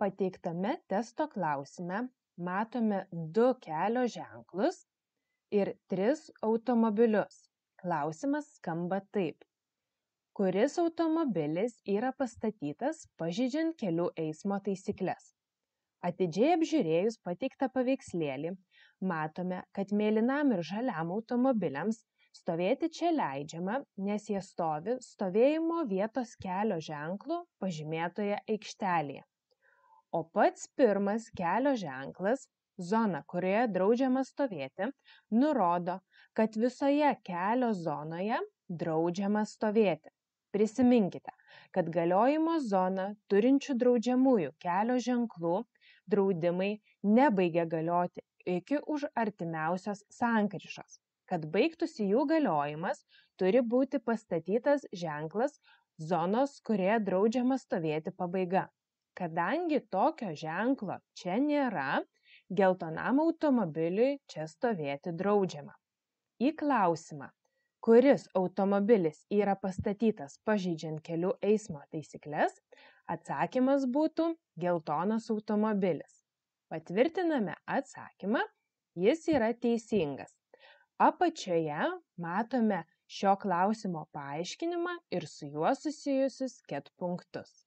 Pateiktame testo klausime matome 2 kelio ženklus ir 3 automobilius. Klausimas skamba taip. Kuris automobilis yra pastatytas pažeidžiant kelių eismo taisykles? Atidžiai apžiūrėjus pateiktą paveikslėlį, matome, kad mėlynam ir žaliam automobiliams stovėti čia leidžiama, nes jie stovi stovėjimo vietos kelio ženklų pažymėtoje aikštelėje. O pats pirmas kelio ženklas, zona, kurioje draudžiama stovėti, nurodo, kad visoje kelio zonoje draudžiama stovėti. Prisiminkite, kad galiojimo zona turinčių draudžiamųjų kelio ženklų draudimai nebaigia galioti iki už artimiausios sankryžos. Kad baigtųsi jų galiojimas, turi būti pastatytas ženklas zonos, kurioje draudžiama stovėti pabaiga. Kadangi tokio ženklo čia nėra, geltonam automobiliui čia stovėti draudžiama. Į klausimą, kuris automobilis yra pastatytas pažeidžiant kelių eismo taisykles, atsakymas būtų geltonas automobilis. Patvirtiname atsakymą, jis yra teisingas. Apačioje matome šio klausimo paaiškinimą ir su juo susijusius ket punktus.